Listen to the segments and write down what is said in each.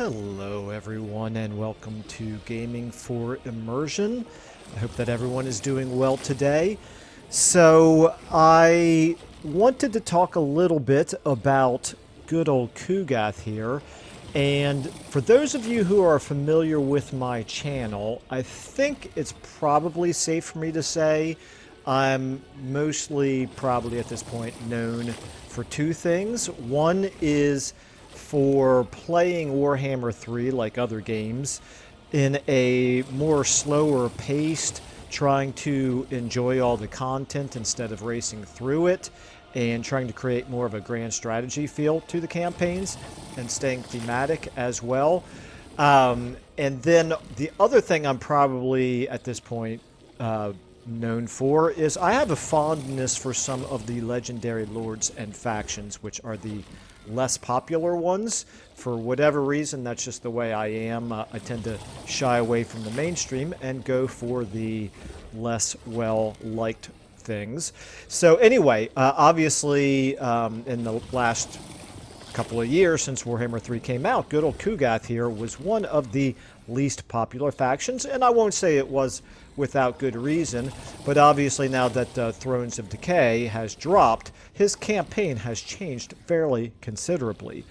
Hello everyone and welcome to Gaming for Immersion. I hope that everyone is doing well today. So I wanted to talk a little bit about good old Kugath here. And for those of you who are familiar with my channel, I think it's probably safe for me to say I'm mostly probably at this point known for two things. One is for playing Warhammer 3 like other games in a more slower paced, trying to enjoy all the content instead of racing through it, and trying to create more of a grand strategy feel to the campaigns and staying thematic as well. And then the other thing I'm probably at this point known for is I have a fondness for some of the legendary lords and factions, which are the less popular ones. For whatever reason, that's just the way I am. I tend to shy away from the mainstream and go for the less well-liked things. So anyway, obviously in the last couple of years since Warhammer 3 came out, good old Kugath here was one of the least popular factions, and I won't say it was without good reason, but obviously now that Thrones of Decay has dropped, his campaign has changed fairly considerably.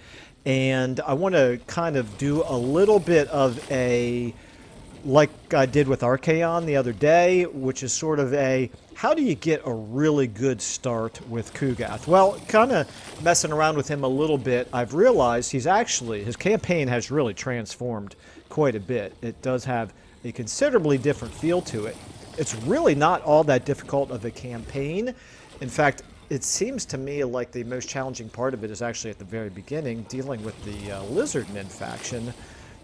And I want to kind of do a little bit of a, like I did with Archaon the other day, which is sort of a, how do you get a really good start with Kugath? Well, kind of messing around with him a little bit, I've realized his campaign has really transformed quite a bit. It does have a considerably different feel to it. It's really not all that difficult of a campaign. In fact, it seems to me like the most challenging part of it is actually at the very beginning, dealing with the Lizardmen faction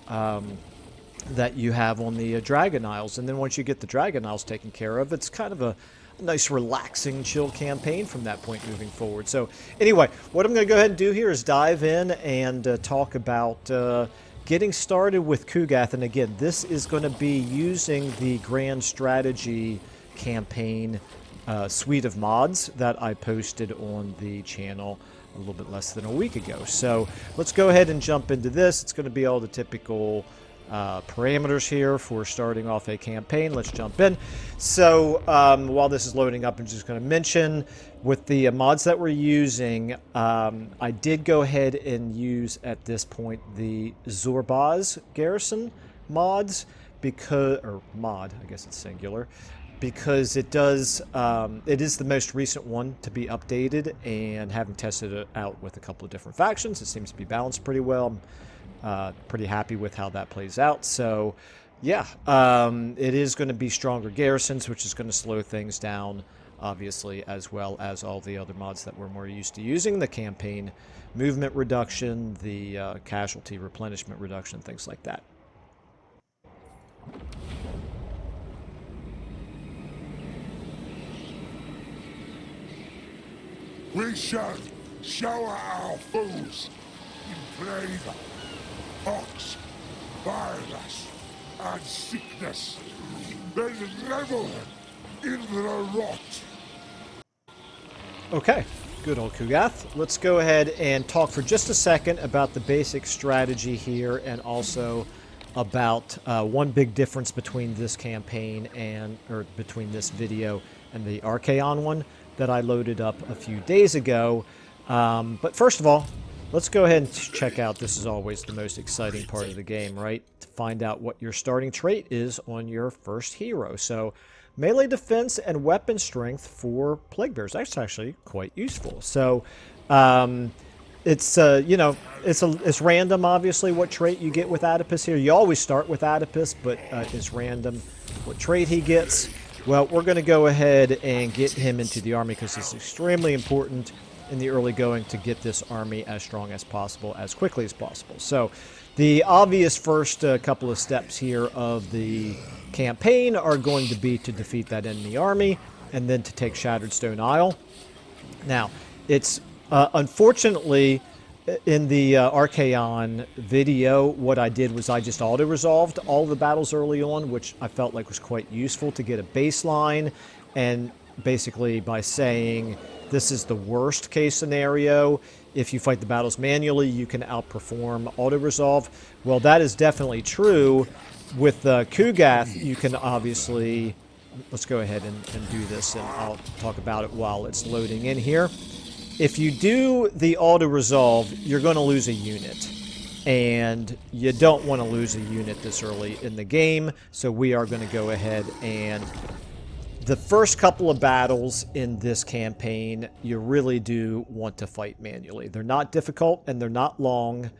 that you have on the Dragon Isles. And then once you get the Dragon Isles taken care of, it's kind of a nice, relaxing, chill campaign from that point moving forward. So anyway, what I'm going to go ahead and do here is dive in and talk about getting started with Kugath. And again, this is going to be using the Grand Strategy campaign suite of mods that I posted on the channel a little bit less than a week ago. So let's go ahead and jump into this. It's going to be all the typical parameters here for starting off a campaign. Let's jump in. So while this is loading up, I'm just going to mention with the mods that we're using, I did go ahead and use at this point the Zorbaz Garrison mods because, or mod, I guess it's singular, because it does, it is the most recent one to be updated, and having tested it out with a couple of different factions, it seems to be balanced pretty well. I'm pretty happy with how that plays out. So yeah, it is going to be stronger garrisons, which is going to slow things down, obviously, as well as all the other mods that we're more used to using, the campaign movement reduction, the casualty replenishment reduction, things like that. We shall shower our foes in plague, pox, virus, and sickness, then revel in the rot. Okay, good old Kugath. Let's go ahead and talk for just a second about the basic strategy here, and also about one big difference between this campaign and, or between this video and the Archaon one that I loaded up a few days ago. But first of all, let's go ahead and check out, this is always the most exciting part of the game, right? To find out what your starting trait is on your first hero. So melee defense and weapon strength for Plague Bearers. That's actually quite useful. So it's, you know, it's random, obviously, what trait you get with Adipus here. You always start with Adipus, but it's random what trait he gets. Well, we're going to go ahead and get him into the army because it's extremely important in the early going to get this army as strong as possible, as quickly as possible. So the obvious first couple of steps here of the campaign are going to be to defeat that enemy army and then to take Shattered Stone Isle. Now, it's unfortunately in the Archaon video, what I did was I just auto-resolved all the battles early on, which I felt like was quite useful to get a baseline, and basically by saying this is the worst case scenario, if you fight the battles manually, you can outperform auto-resolve. Well, that is definitely true. With Kugath, you can obviously... Let's go ahead and do this, and I'll talk about it while it's loading in here. If you do the auto-resolve, you're going to lose a unit. And you don't want to lose a unit this early in the game, so we are going to go ahead and... The first couple of battles in this campaign, you really do want to fight manually. They're not difficult, and they're not long,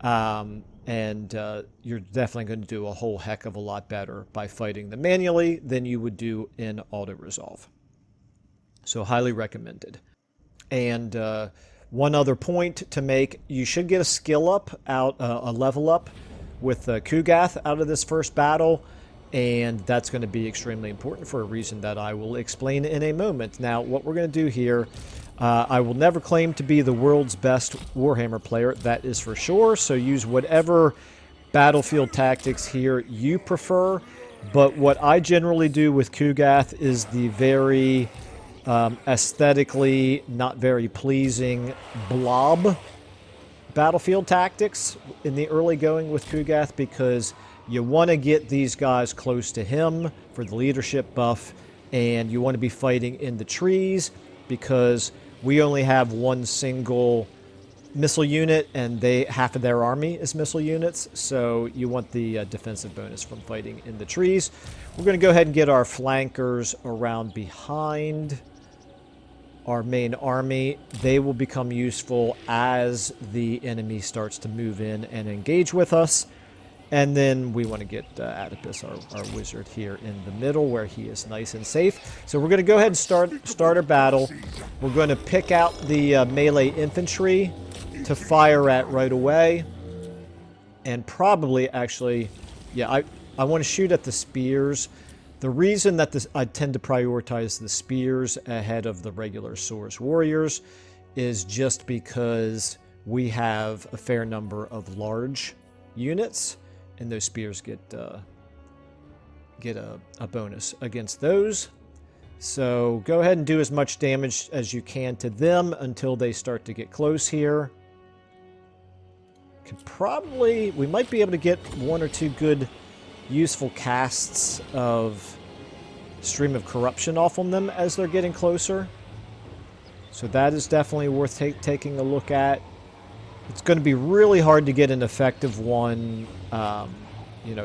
and you're definitely going to do a whole heck of a lot better by fighting them manually than you would do in auto-resolve. So highly recommended. And one other point to make, you should get a skill up, a level up with Kugath out of this first battle. And that's going to be extremely important for a reason that I will explain in a moment. Now, what we're going to do here, I will never claim to be the world's best Warhammer player, that is for sure. So use whatever battlefield tactics here you prefer. But what I generally do with Kugath is the very aesthetically not very pleasing blob battlefield tactics in the early going with Kugath, because you want to get these guys close to him for the leadership buff, and you want to be fighting in the trees because we only have one single missile unit, and half of their army is missile units, so you want the defensive bonus from fighting in the trees. We're going to go ahead and get our flankers around behind our main army. They will become useful as the enemy starts to move in and engage with us. And then we want to get Oedipus, our wizard, here in the middle where he is nice and safe. So we're going to go ahead and start our battle. We're going to pick out the melee infantry to fire at right away. And probably, actually, yeah, I want to shoot at the spears. The reason that I tend to prioritize the spears ahead of the regular Source Warriors is just because we have a fair number of large units, and those spears get a bonus against those. So go ahead and do as much damage as you can to them until they start to get close here. We might be able to get one or two good useful casts of Stream of Corruption off on them as they're getting closer. So that is definitely worth taking a look at. It's going to be really hard to get an effective one,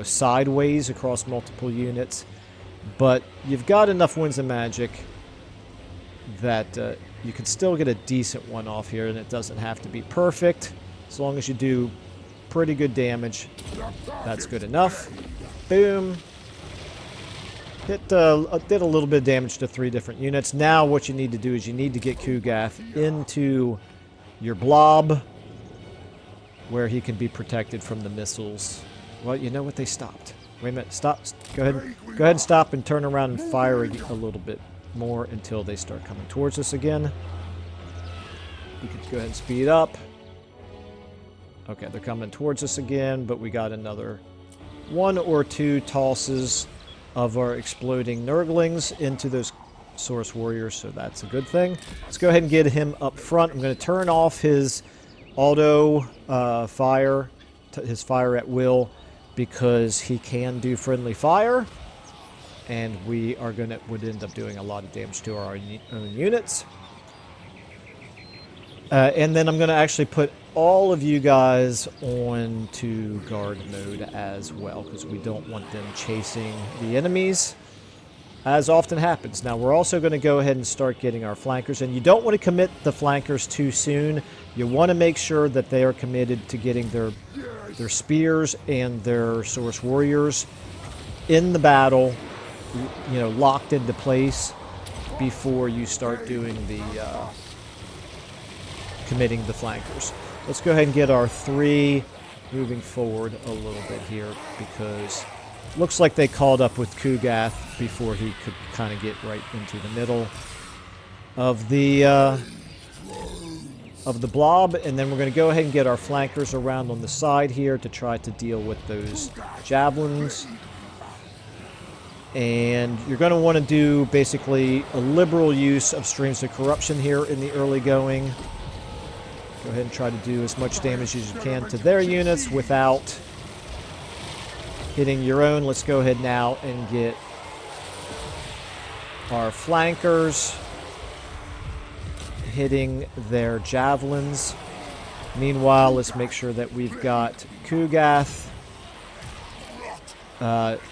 sideways across multiple units. But you've got enough Winds of Magic that you can still get a decent one off here, and it doesn't have to be perfect. As long as you do pretty good damage, that's good enough. Boom. Did a little bit of damage to 3 different units. Now what you need to do is you need to get Kugath into your blob, where he can be protected from the missiles. Well, you know what? They stopped. Wait a minute. Stop. Go ahead and stop and turn around and fire a little bit more until they start coming towards us again. You can go ahead and speed up. Okay, they're coming towards us again, but we got another 1 or 2 tosses of our exploding Nurglings into those Source Warriors, so that's a good thing. Let's go ahead and get him up front. I'm going to turn off his auto fire, his fire at will, because he can do friendly fire, and we would end up doing a lot of damage to our own units. And then I'm going to actually put all of you guys on to guard mode as well, because we don't want them chasing the enemies, as often happens. Now we're also going to go ahead and start getting our flankers, and you don't want to commit the flankers too soon. You want to make sure that they are committed to getting their spears and their Source Warriors in the battle, locked into place before you start doing the committing the flankers. Let's go ahead and get our 3 moving forward a little bit here, because looks like they called up with Kugath before he could kind of get right into the middle of the blob, and then we're going to go ahead and get our flankers around on the side here to try to deal with those javelins. And you're going to want to do basically a liberal use of Streams of Corruption here in the early going. Go ahead and try to do as much damage as you can to their units without hitting your own. Let's go ahead now and get our flankers hitting their javelins. Meanwhile, let's make sure that we've got Kugath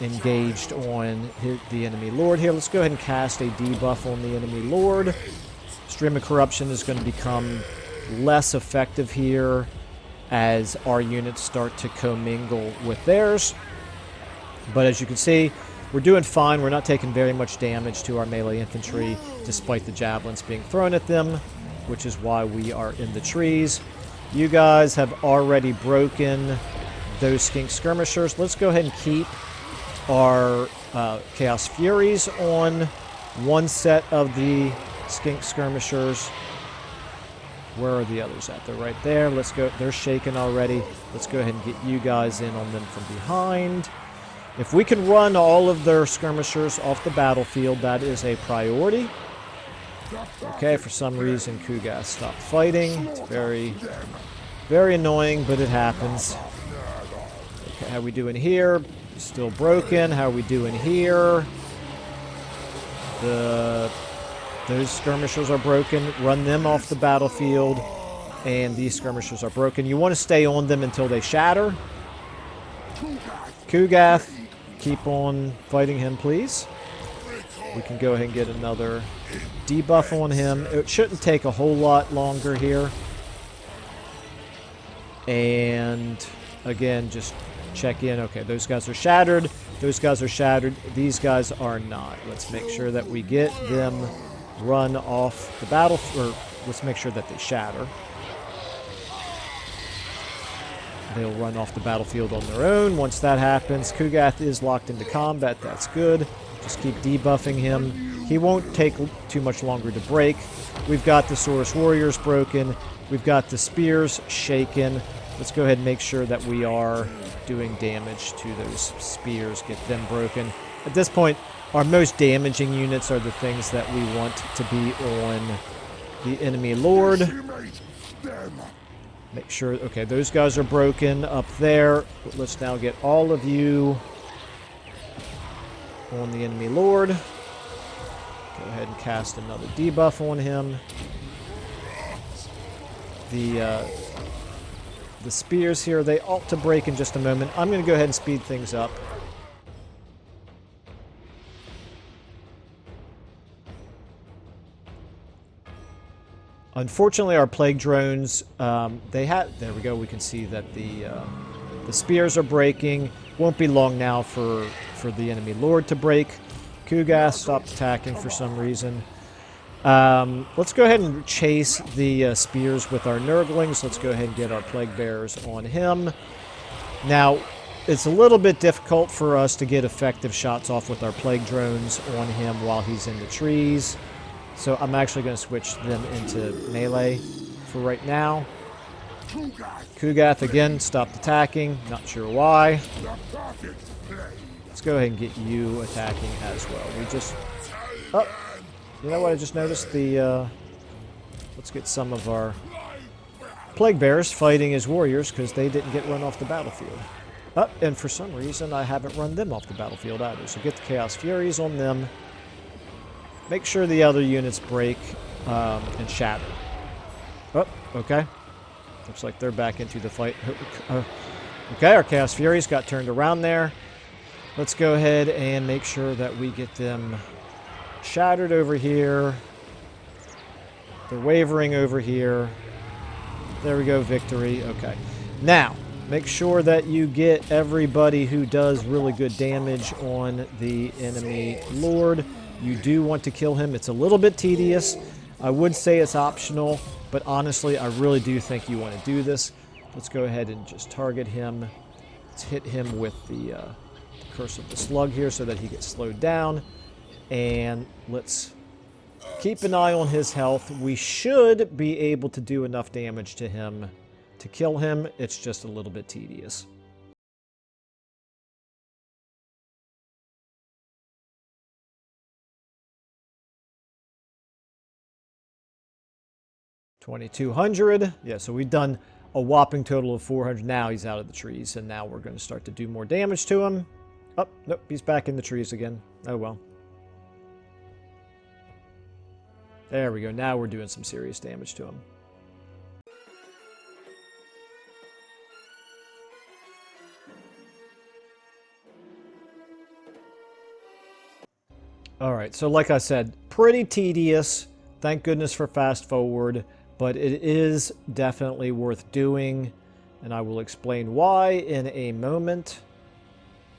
engaged on the enemy lord here. Let's go ahead and cast a debuff on the enemy lord. Stream of Corruption is going to become less effective here as our units start to commingle with theirs. But as you can see, we're doing fine. We're not taking very much damage to our melee infantry, despite the javelins being thrown at them, which is why we are in the trees. You guys have already broken those skink skirmishers. Let's go ahead and keep our Chaos Furies on one set of the skink skirmishers. Where are the others at? They're right there. Let's go. They're shaken already. Let's go ahead and get you guys in on them from behind. If we can run all of their skirmishers off the battlefield, that is a priority. Okay, for some reason, Kugath stopped fighting. It's very, very annoying, but it happens. Okay, how we doing here? Still broken. How are we doing here? Those skirmishers are broken. Run them off the battlefield. And these skirmishers are broken. You want to stay on them until they shatter. Kugath, keep on fighting him, please. We can go ahead and get another debuff on him. It shouldn't take a whole lot longer here. And again, just check in. Okay, those guys are shattered. Those guys are shattered. These guys are not. Let's make sure that we get them run off the battle, or let's make sure that they shatter. They'll run off the battlefield on their own. Once that happens, Kugath is locked into combat. That's good. Just keep debuffing him. He won't take too much longer to break. We've got the Saurus Warriors broken. We've got the spears shaken. Let's go ahead and make sure that we are doing damage to those spears. Get them broken. At this point, our most damaging units are the things that we want to be on the enemy lord. Make sure, okay, those guys are broken up there. Let's now get all of you on the enemy lord. Go ahead and cast another debuff on him. The spears here, they ought to break in just a moment. I'm going to go ahead and speed things up. Unfortunately, our plague drones, there we go, we can see that the spears are breaking. Won't be long now for the enemy lord to break. Kugath stopped attacking for some reason. Let's go ahead and chase the spears with our Nurglings. Let's go ahead and get our plague bearers on him. Now, it's a little bit difficult for us to get effective shots off with our plague drones on him while he's in the trees. So I'm actually going to switch them into melee for right now. Kugath again stopped attacking. Not sure why. Let's go ahead and get you attacking as well. We just... Oh, you know what I just noticed? Let's get some of our plague bearers fighting as warriors because they didn't get run off the battlefield. Oh, and for some reason I haven't run them off the battlefield either. So get the Chaos Furies on them. Make sure the other units break and shatter. Oh, okay. Looks like they're back into the fight. Okay, our Chaos Furies got turned around there. Let's go ahead and make sure that we get them shattered over here. They're wavering over here. There we go, victory. Okay. Now, make sure that you get everybody who does really good damage on the enemy lord. You do want to kill him. It's a little bit tedious. I would say it's optional, but honestly, I really do think you want to do this. Let's go ahead and just target him. Let's hit him with the Curse of the Slug here so that he gets slowed down. And let's keep an eye on his health. We should be able to do enough damage to him to kill him. It's just a little bit tedious. 2,200. Yeah, so we've done a whopping total of 400. Now he's out of the trees, and now we're going to start to do more damage to him. Oh, nope, he's back in the trees again. Oh, well. There we go. Now we're doing some serious damage to him. All right, so like I said, pretty tedious. Thank goodness for fast forward, but it is definitely worth doing, and I will explain why in a moment.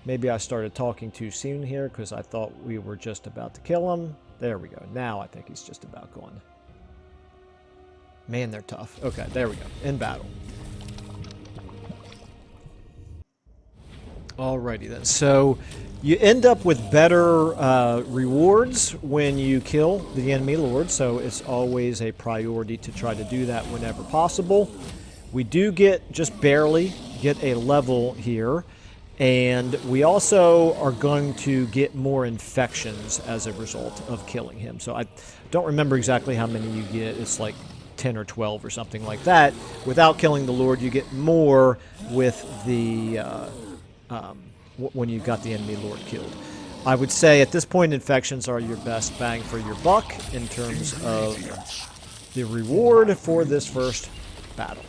Maybe I started talking too soon here because I thought we were just about to kill him. There we go. Now I think he's just about gone. Man, they're tough. Okay, there we go. In battle. Alrighty then. So you end up with better rewards when you kill the enemy lord, so it's always a priority to try to do that whenever possible. We do get, just barely, get a level here, and we also are going to get more infections as a result of killing him. So I don't remember exactly how many you get. It's like 10 or 12 or something like that. Without killing the lord, you get more with the when you got the enemy lord killed. I would say at this point, infections are your best bang for your buck in terms of the reward for this first battle.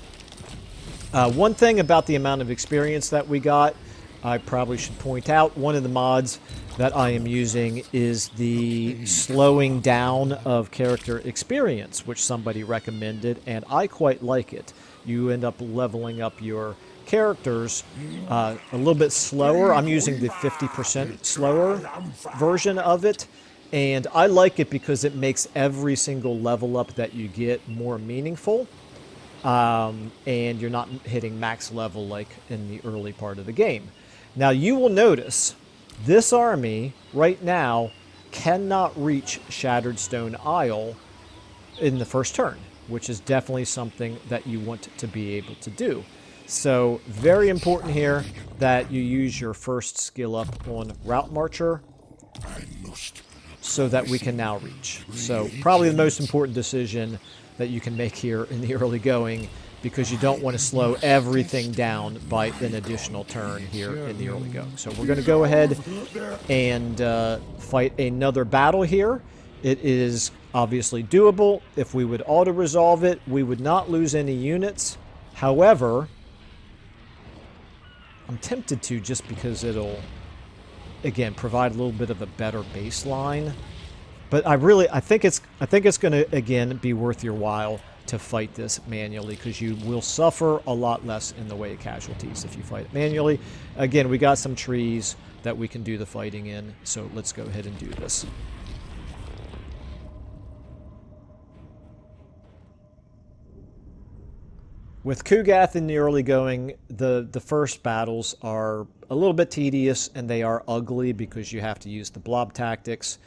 One thing about the amount of experience that we got, I probably should point out, one of the mods that I am using is the slowing down of character experience, which somebody recommended, and I quite like it. You end up leveling up your characters a little bit slower. I'm using the 50% slower version of it, and I like it because it makes every single level up that you get more meaningful, and you're not hitting max level like in the early part of the game. Now you will notice this army right now cannot reach Shattered Stone Isle in the first turn, which is definitely something that you want to be able to do. So very important here that you use your first skill up on Route Marcher so that we can now reach. So probably the most important decision that you can make here in the early going, because you don't want to slow everything down by an additional turn here in the early going. So we're going to go ahead and fight another battle here. It is obviously doable. If we would auto-resolve it, we would not lose any units. However, I'm tempted to, just because it'll, again, provide a little bit of a better baseline. But I think it's going to, again, be worth your while to fight this manually, because you will suffer a lot less in the way of casualties if you fight it manually. Again, we got some trees that we can do the fighting in, so let's go ahead and do this. With Kugath in the early going, the first battles are a little bit tedious, and they are ugly because you have to use the blob tactics.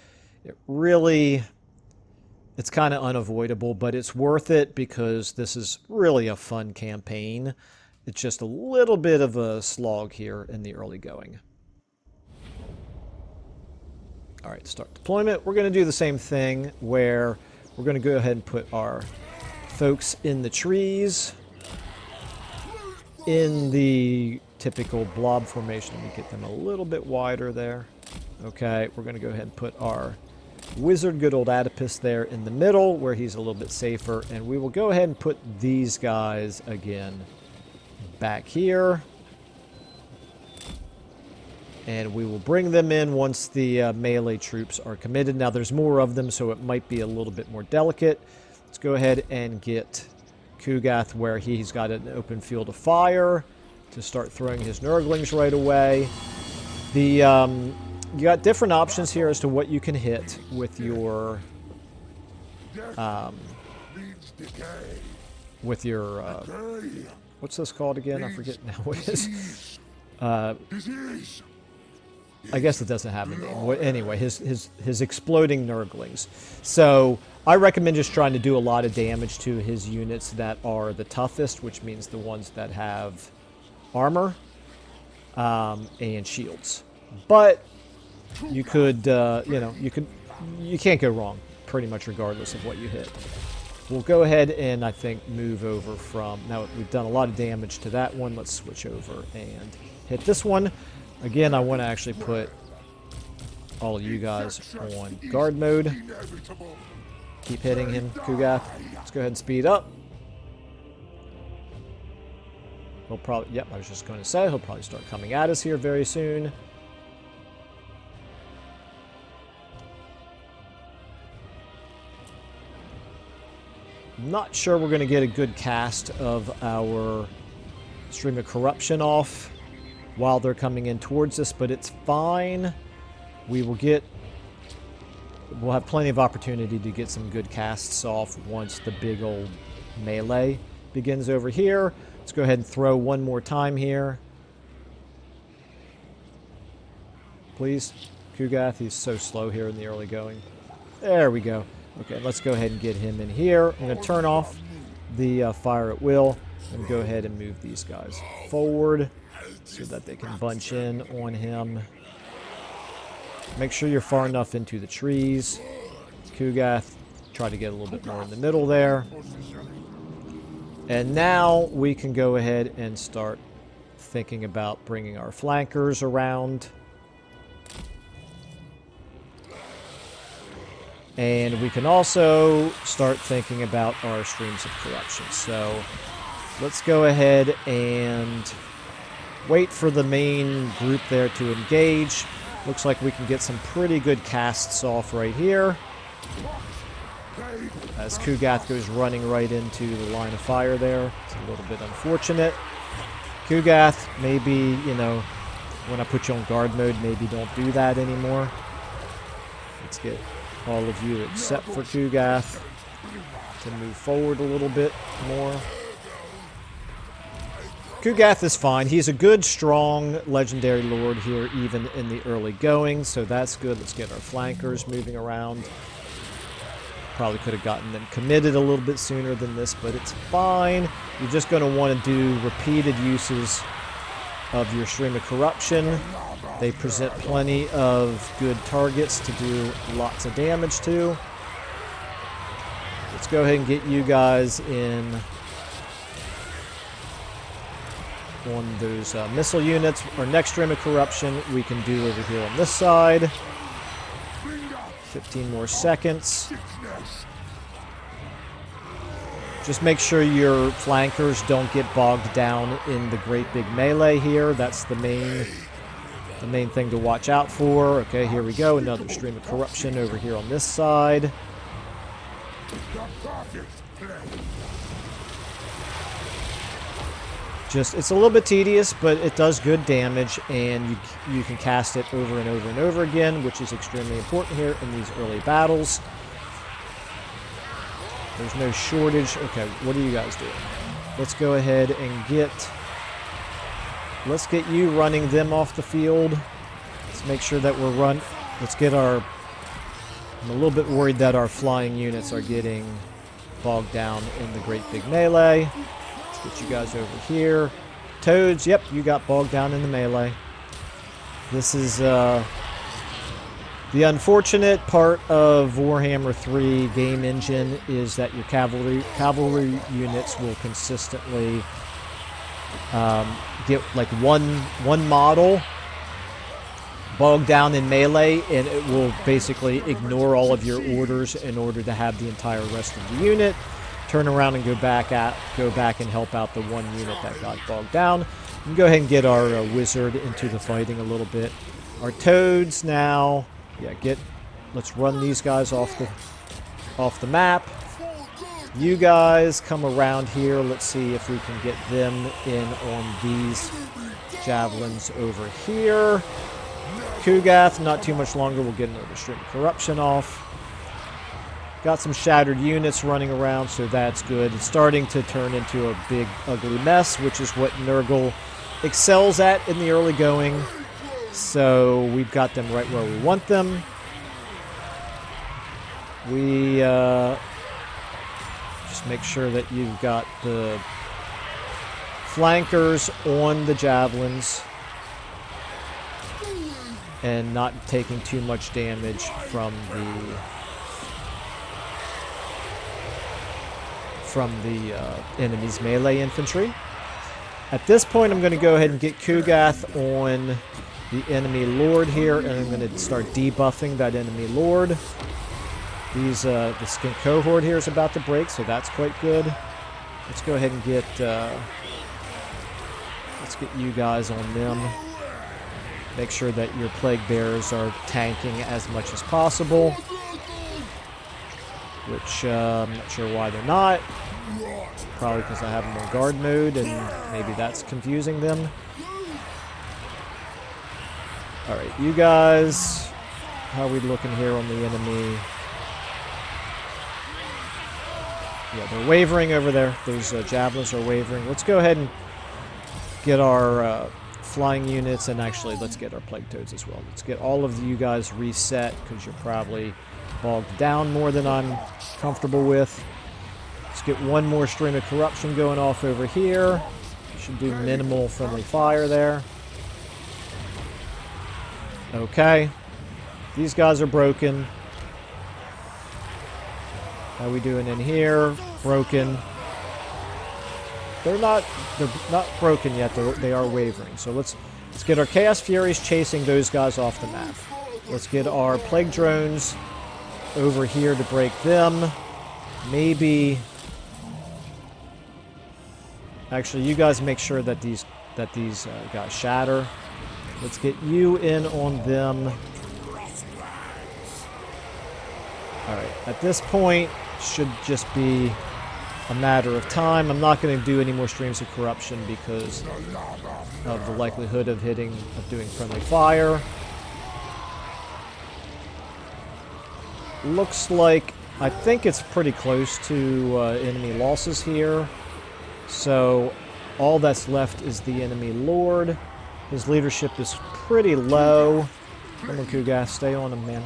It's kind of unavoidable, but it's worth it because this is really a fun campaign. It's just a little bit of a slog here in the early going. All right, start deployment. We're going to do the same thing where we're going to go ahead and put our folks in the trees in the typical blob formation. We get them a little bit wider there. Okay, we're going to go ahead and put our wizard, good old Adipus, there in the middle where he's a little bit safer, and we will go ahead and put these guys again back here, and we will bring them in once the melee troops are committed. Now there's more of them, so it might be a little bit more delicate. Let's go ahead and get Kugath where he's got an open field of fire to start throwing his Nurglings right away. You got different options here as to what you can hit with your what's this called again? I forget now what it is. I guess it doesn't have a name. Anyway, his exploding Nurglings. So I recommend just trying to do a lot of damage to his units that are the toughest, which means the ones that have armor and shields. But you could, you can't go wrong pretty much regardless of what you hit. we'll go ahead and, I think, move over from... Now, we've done a lot of damage to that one. Let's switch over and hit this one. Again, I want to actually put all of you guys on guard mode. Keep hitting him, Kugath. Let's go ahead and speed up. He'll probably... Yep, I was just going to say, he'll probably start coming at us here very soon. I'm not sure we're going to get a good cast of our Stream of Corruption off while they're coming in towards us, but it's fine. We'll have plenty of opportunity to get some good casts off once the big old melee begins over here. Let's go ahead and throw one more time here. Please. Kugath, he's so slow here in the early going. There we go. Okay, let's go ahead and get him in here. I'm going to turn off the fire at will and go ahead and move these guys forward so that they can bunch in on him. Make sure you're far enough into the trees. Kugath, try to get a little bit more in the middle there. And now we can go ahead and start thinking about bringing our flankers around. And we can also start thinking about our streams of corruption. So let's go ahead and wait for the main group there to engage. Looks like we can get some pretty good casts off right here. As Kugath goes running right into the line of fire there. It's a little bit unfortunate. Kugath, maybe, you know, when I put you on guard mode, maybe don't do that anymore. Let's get all of you except for Kugath to move forward a little bit more. Kugath is fine. He's a good, strong, legendary lord here, even in the early going, so that's good. Let's get our flankers moving around. Probably could have gotten them committed a little bit sooner than this, but it's fine. You're just going to want to do repeated uses of your Stream of Corruption. They present plenty of good targets to do lots of damage to. Let's go ahead and get you guys in on those missile units. Our next Stream of Corruption we can do over here on this side. 15 more seconds. Just make sure your flankers don't get bogged down in the great big melee here. That's the main thing to watch out for. Okay, here we go. Another Stream of Corruption over here on this side. It's a little bit tedious, but it does good damage, and you can cast it over and over and over again, which is extremely important here in these early battles. There's no shortage. Okay, what are you guys doing? Let's go ahead and let's get you running them off the field. Let's make sure that I'm a little bit worried that our flying units are getting bogged down in the great big melee. Let's get you guys over here. Toads, yep, you got bogged down in the melee. This is the unfortunate part of Warhammer 3 game engine is that your cavalry units will consistently get like one model bogged down in melee, and it will basically ignore all of your orders in order to have the entire rest of the unit turn around and go back and help out the one unit that got bogged down. And go ahead and get our wizard into the fighting a little bit. Our toads now, let's run these guys off the map. You guys come around here. Let's see if we can get them in on these javelins over here. Kugath, not too much longer, we'll get another Stream of Corruption off. Got some shattered units running around, so that's good. It's starting to turn into a big, ugly mess, which is what Nurgle excels at in the early going. So we've got them right where we want them. We just make sure that you've got the flankers on the javelins and not taking too much damage from from the enemy's melee infantry. At this point, I'm going to go ahead and get Kugath on the enemy lord here, and I'm going to start debuffing that enemy lord. The skin cohort here is about to break, so that's quite good. Let's go ahead and get let's get you guys on them. Make sure that your plague bearers are tanking as much as possible, which I'm not sure why they're not. Probably because I have them on guard mode, and maybe that's confusing them. Alright, you guys, how are we looking here on the enemy? Yeah, they're wavering over there. Those javelins are wavering. Let's go ahead and get our flying units, and actually let's get our plague toads as well. Let's get all of you guys reset, because you're probably bogged down more than I'm comfortable with. Let's get one more stream of corruption going off over here. Should do minimal friendly fire there. Okay. These guys are broken. How are we doing in here? Broken. They're not broken yet. They are wavering. So let's get our Chaos Furies chasing those guys off the map. Let's get our Plague Drones over here to break them. Maybe. Actually, you guys make sure that these guys shatter. Let's get you in on them. Alright, at this point, should just be a matter of time. I'm not going to do any more streams of corruption because of the likelihood of doing friendly fire. Looks like, I think it's pretty close to enemy losses here. So all that's left is the enemy lord. His leadership is pretty low. Come on, Kugath, stay on him, man.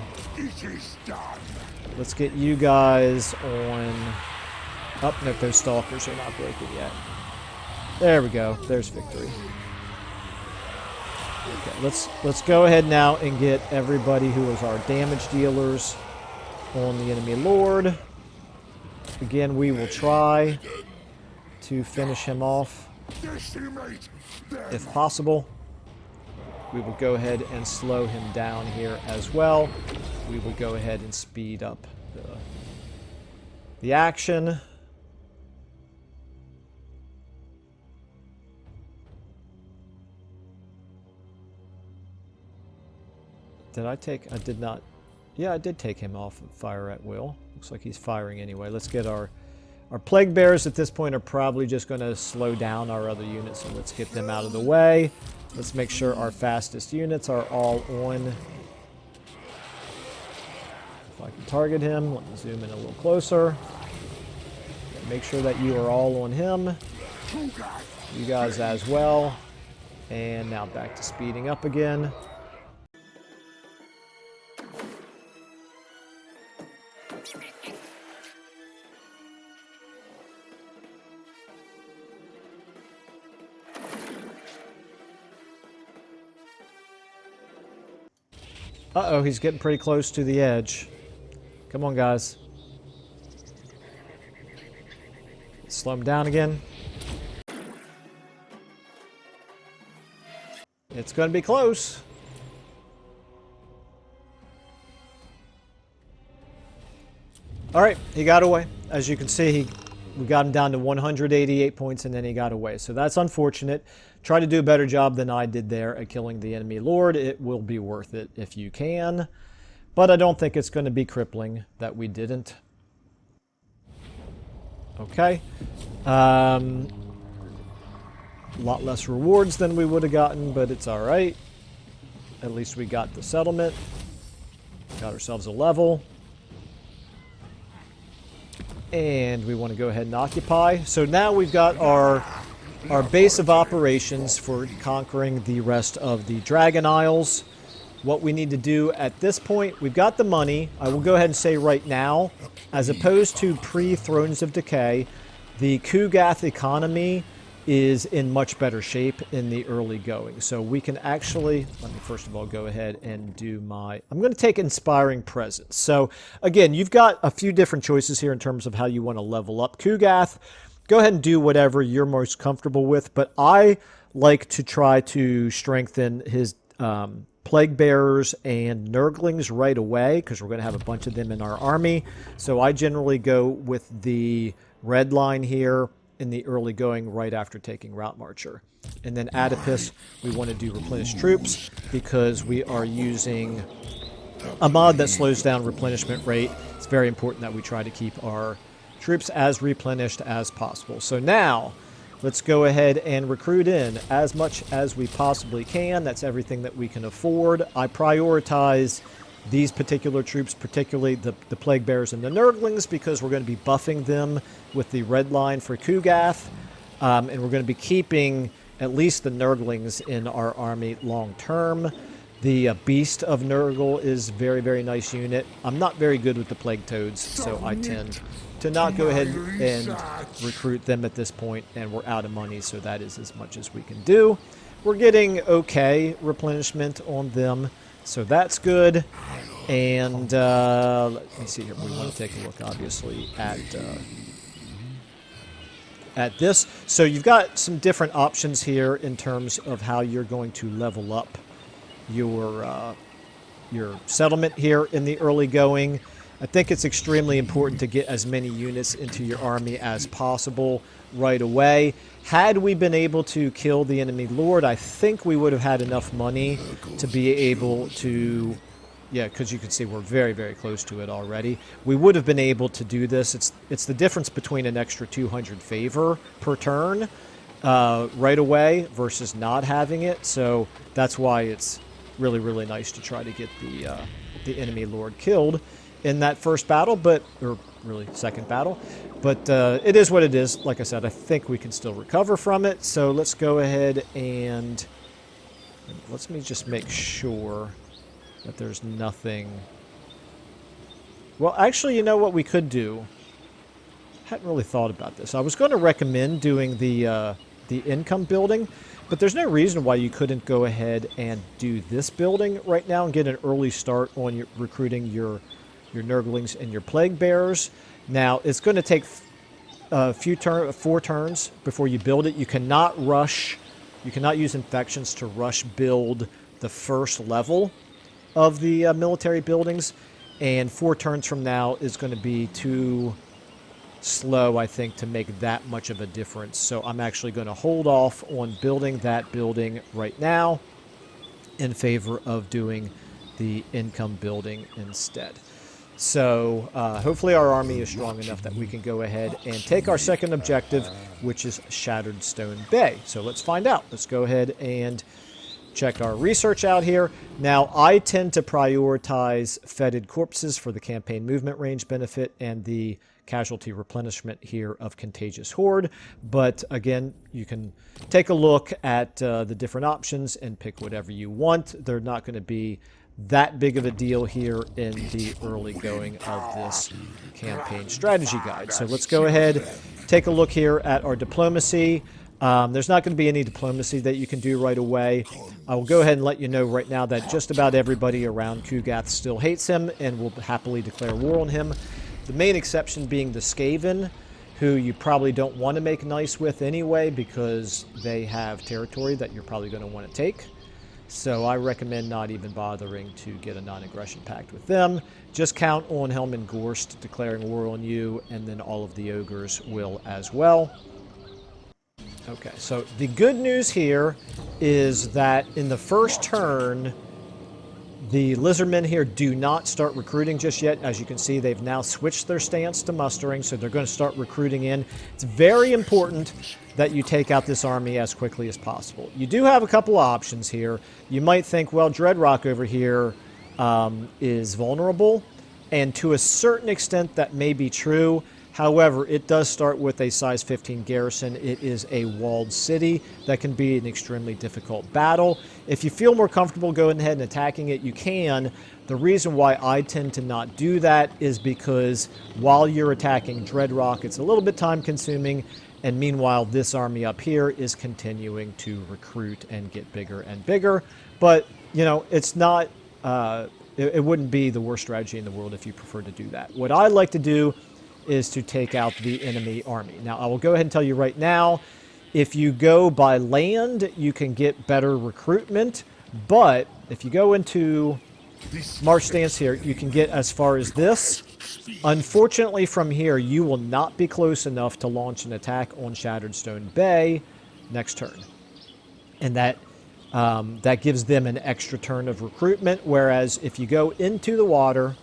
Let's get you guys on. Oh, no, those stalkers are not broken yet. There we go. There's victory. Okay, let's go ahead now and get everybody who is our damage dealers on the enemy lord. Again, we will try to finish him off if possible. We will go ahead and slow him down here as well. We will go ahead and speed up the action. I did not. Yeah, I did take him off of fire at will. Looks like he's firing anyway. Let's get our plague bearers at this point are probably just going to slow down our other units, so let's get them out of the way. Let's make sure our fastest units are all on. If I can target him, let me zoom in a little closer. Make sure that you are all on him. You guys as well. And now back to speeding up again. Uh-oh, he's getting pretty close to the edge. Come on, guys. Slow him down again. It's going to be close. Alright, he got away. As you can see, we got him down to 188 points and then he got away. So that's unfortunate. Try to do a better job than I did there at killing the enemy lord. It will be worth it if you can. But I don't think it's going to be crippling that we didn't. Okay. A lot less rewards than we would have gotten, but it's alright. At least we got the settlement. Got ourselves a level. And we want to go ahead and occupy. So now we've got our base of operations for conquering the rest of the Dragon Isles. What we need to do at this point, we've got the money. I will go ahead and say right now, as opposed to pre-Thrones of Decay, the Kugath economy is in much better shape in the early going. So we can actually, let me first of all go ahead and do my, I'm going to take Inspiring Presence. So again, you've got a few different choices here in terms of how you want to level up Kugath. Go ahead and do whatever you're most comfortable with, but I like to try to strengthen his Plague Bearers and Nurglings right away, because we're going to have a bunch of them in our army. So I generally go with the red line here in the early going right after taking Route Marcher. And then Adipus, we want to do Replenish Troops because we are using a mod that slows down replenishment rate. It's very important that we try to keep our troops as replenished as possible. So now, let's go ahead and recruit in as much as we possibly can. That's everything that we can afford. I prioritize these particular troops, particularly the Plague Bearers and the Nurglings, because we're going to be buffing them with the red line for Kugath. And we're going to be keeping at least the Nurglings in our army long term. The Beast of Nurgle is very, very nice unit. I'm not very good with the Plague Toads, so I tend to not go ahead and recruit them at this point, and we're out of money, so that is as much as we can do. We're getting okay replenishment on them, so that's good. And let me see here. We want to take a look, obviously, at this. So you've got some different options here in terms of how you're going to level up your settlement here in the early going. I think it's extremely important to get as many units into your army as possible right away. Had we been able to kill the enemy lord, I think we would have had enough money to be able to, yeah, because you can see we're very, very close to it already. We would have been able to do this. It's the difference between an extra 200 favor per turn right away versus not having it. So that's why it's really, really nice to try to get the enemy lord killed in that first battle, or really second battle. But it is what it is. Like I said, I think we can still recover from it. So let's go ahead and let me just make sure that there's nothing. Well, actually, you know what we could do? I hadn't really thought about this. I was going to recommend doing the income building, but there's no reason why you couldn't go ahead and do this building right now and get an early start on recruiting your Nurglings and your Plague Bearers. Now, it's going to take a 4 turns before you build it. You cannot rush. You cannot use infections to rush build the first level of the military buildings. And 4 turns from now is going to be too slow, I think, to make that much of a difference. So I'm actually going to hold off on building that building right now in favor of doing the income building instead. So hopefully our army is strong enough that we can go ahead and take our second objective, which is Shattered Stone Bay. So let's find out. Let's go ahead and check our research out here. Now, I tend to prioritize Fetid Corpses for the campaign movement range benefit and the casualty replenishment here of Contagious Horde. But again, you can take a look at the different options and pick whatever you want. They're not going to be that big of a deal here in the early going of this campaign strategy guide. So let's go ahead, take a look here at our diplomacy. There's not going to be any diplomacy that you can do right away. I will go ahead and let you know right now that just about everybody around Kugath still hates him and will happily declare war on him. The main exception being the Skaven, who you probably don't want to make nice with anyway because they have territory that you're probably going to want to take. So I recommend not even bothering to get a non-aggression pact with them. Just count on Helm Gorst declaring war on you, and then all of the ogres will as well. Okay, so the good news here is that in the first turn, the Lizardmen here do not start recruiting just yet. As you can see, they've now switched their stance to mustering, so they're going to start recruiting in. It's very important that you take out this army as quickly as possible. You do have a couple of options here. You might think, well, Dreadrock over here is vulnerable, and to a certain extent that may be true. However, it does start with a size 15 garrison. It is a walled city that can be an extremely difficult battle. If you feel more comfortable going ahead and attacking it, you can. The reason why I tend to not do that is because while you're attacking Dreadrock, it's a little bit time consuming, And meanwhile, this army up here is continuing to recruit and get bigger and bigger. But, you know, it's not... it wouldn't be the worst strategy in the world if you prefer to do that. What I like to do is to take out the enemy army. Now, I will go ahead and tell you right now, if you go by land, you can get better recruitment. But if you go into March stance here, you can get as far as this. Unfortunately, from here, you will not be close enough to launch an attack on Shattered Stone Bay next turn. And that gives them an extra turn of recruitment, whereas if you go into the water,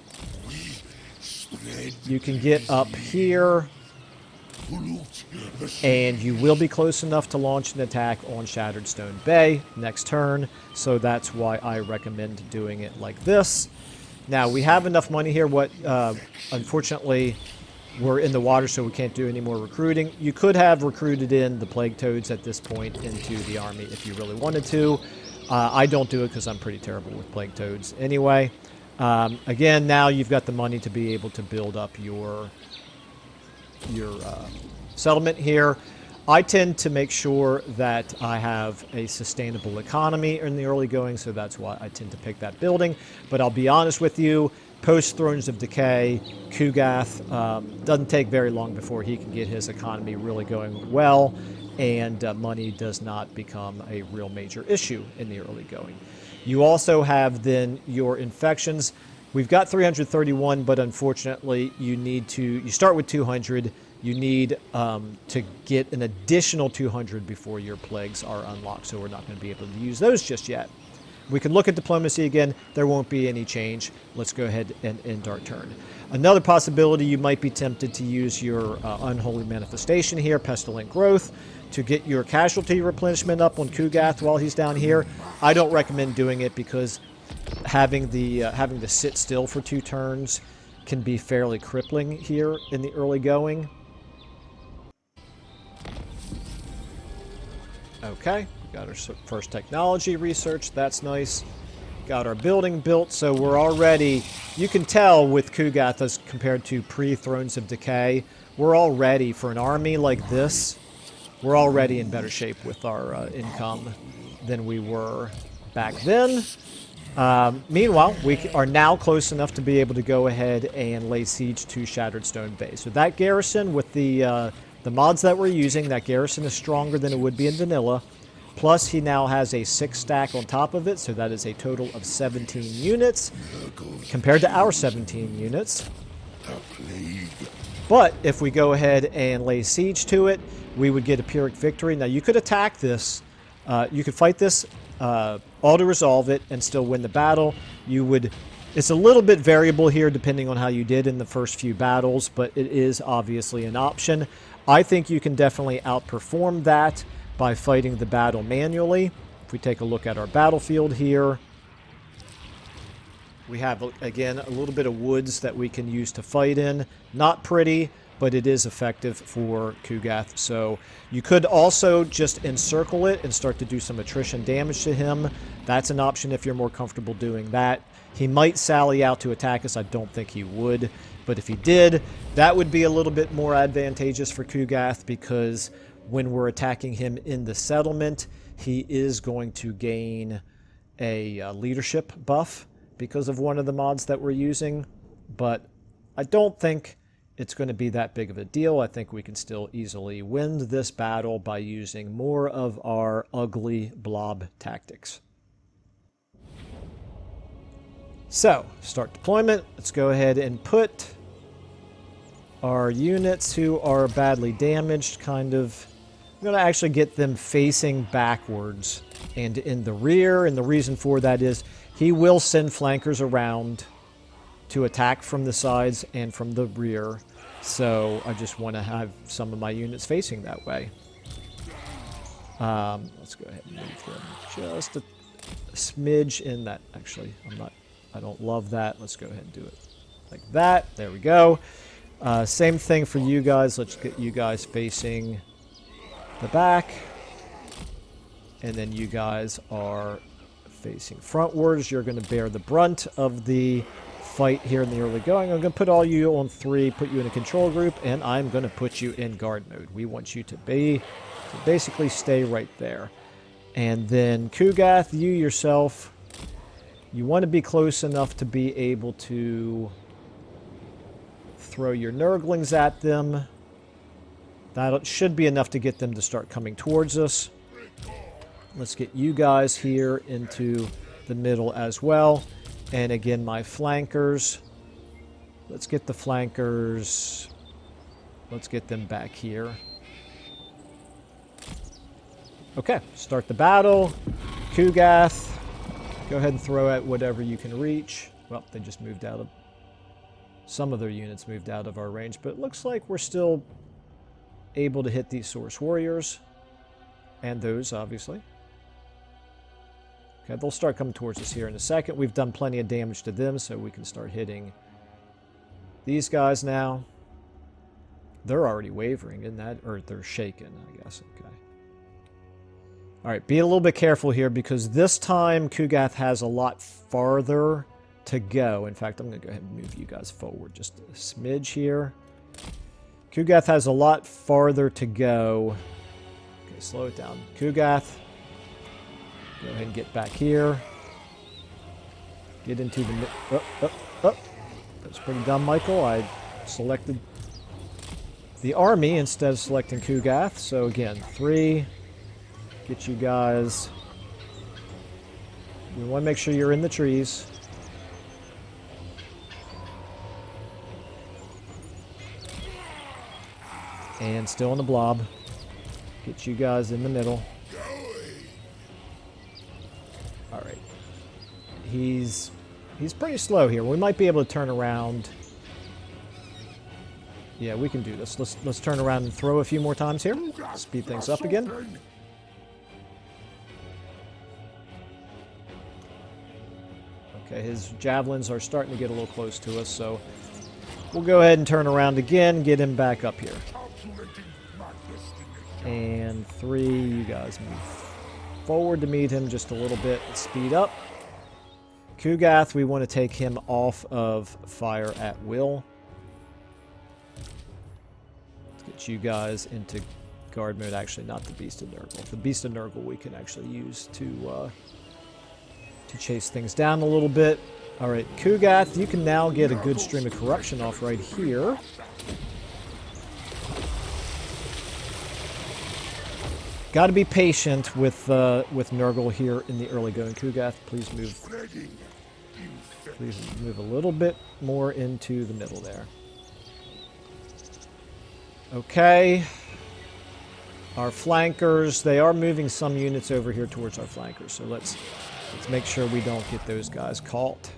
you can get up here, and you will be close enough to launch an attack on Shattered Stone Bay next turn, so that's why I recommend doing it like this. Now, we have enough money here. Unfortunately, we're in the water, so we can't do any more recruiting. You could have recruited in the Plague Toads at this point into the army if you really wanted to. I don't do it because I'm pretty terrible with Plague Toads anyway. Again, now you've got the money to be able to build up your settlement here. I tend to make sure that I have a sustainable economy in the early going, so that's why I tend to pick that building. But I'll be honest with you, post Thrones of Decay, Kugath doesn't take very long before he can get his economy really going well, and money does not become a real major issue in the early going. You also have then your infections. We've got 331, but unfortunately you start with 200. You need to get an additional 200 before your plagues are unlocked, so we're not going to be able to use those just yet. We can look at diplomacy again. There won't be any change. Let's go ahead and end our turn. Another possibility, you might be tempted to use your Unholy Manifestation here, Pestilent Growth, to get your casualty replenishment up on Kugath while he's down here. I don't recommend doing it because having to sit still for 2 turns can be fairly crippling here in the early going. Okay, we got our first technology research. That's nice. Got our building built, so we're already... You can tell with Kugath as compared to pre-Thrones of Decay, we're already, for an army like this, we're already in better shape with our income than we were back then. Meanwhile, we are now close enough to be able to go ahead and lay siege to Shattered Stone Bay. So that garrison, with the mods that we're using, that garrison is stronger than it would be in vanilla. Plus, he now has a 6 stack on top of it, so that is a total of 17 units compared to our 17 units. But if we go ahead and lay siege to it, we would get a Pyrrhic victory. Now, you could attack this. You could fight this, auto-resolve it, and still win the battle. It's a little bit variable here depending on how you did in the first few battles, but it is obviously an option. I think you can definitely outperform that by fighting the battle manually. If we take a look at our battlefield here, we have, again, a little bit of woods that we can use to fight in. Not pretty, but it is effective for Kugath. So you could also just encircle it and start to do some attrition damage to him. That's an option if you're more comfortable doing that. He might sally out to attack us. I don't think he would. But if he did, that would be a little bit more advantageous for Kugath, because when we're attacking him in the settlement, he is going to gain a leadership buff because of one of the mods that we're using. But I don't think it's going to be that big of a deal. I think we can still easily win this battle by using more of our ugly blob tactics. So, start deployment. Let's go ahead and put our units who are badly damaged I'm going to actually get them facing backwards and in the rear, and the reason for that is he will send flankers around to attack from the sides and from the rear, so I just want to have some of my units facing that way. Let's go ahead and move them just a smidge in that. Actually, I don't love that. Let's go ahead and do it like that. There we go. Same thing for you guys. Let's get you guys facing the back, and then you guys are facing frontwards. You're going to bear the brunt of the fight here in the early going. I'm going to put all you on 3, put you in a control group, and I'm going to put you in guard mode. We want you to basically stay right there. And then Kugath, you yourself, you want to be close enough to be able to throw your Nurglings at them. That should be enough to get them to start coming towards us. Let's get you guys here into the middle as well. And again, my flankers. Let's get the flankers. Let's get them back here. Okay, start the battle. Kugath, go ahead and throw at whatever you can reach. Well, they just moved out of... Some of their units moved out of our range, but it looks like we're still able to hit these Source Warriors. And those, obviously. Okay, they'll start coming towards us here in a second. We've done plenty of damage to them, so we can start hitting these guys now. They're already wavering, isn't that? Or they're shaken, I guess. Okay. Alright, be a little bit careful here, because this time Kugath has a lot farther to go. In fact, I'm going to go ahead and move you guys forward just a smidge here. Kugath has a lot farther to go. Okay, slow it down. Kugath, go ahead and get back here. Get into the... That's pretty dumb, Michael. I selected the army instead of selecting Kugath. So again, 3... Get you guys. We want to make sure you're in the trees. And still in the blob. Get you guys in the middle. Alright. He's pretty slow here. We might be able to turn around. Yeah, we can do this. Let's turn around and throw a few more times here. Speed things up again. Okay, his javelins are starting to get a little close to us, so we'll go ahead and turn around again, get him back up here. And 3, you guys move forward to meet him just a little bit. Speed up. Kugath, we want to take him off of fire at will. Let's get you guys into guard mode. Actually, not the Beast of Nurgle. The Beast of Nurgle we can actually use to chase things down a little bit. Alright, Kugath, you can now get a good stream of corruption off right here. Got to be patient with Nurgle here in the early going. Kugath, please move a little bit more into the middle there. Okay. Our flankers, they are moving some units over here towards our flankers, so let's make sure we don't get those guys caught.